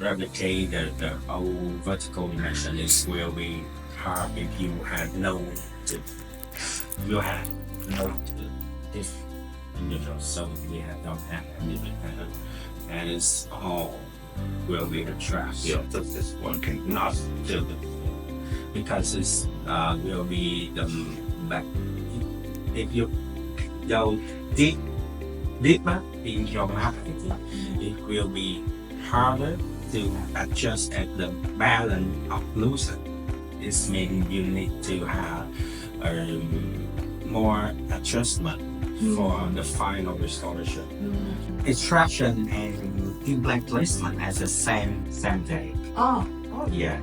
replicate the old vertical dimension is will be hard if you have no this individual. So we don't have independent, and it's all will be a trap. Yeah, this one can Not do it because it's will be the back. If you go deeper in your market, it will be harder to adjust at the balance of loosen. This means you need to have more adjustment for the final restoration. Extraction and implant placement as the same day. Oh, Yeah,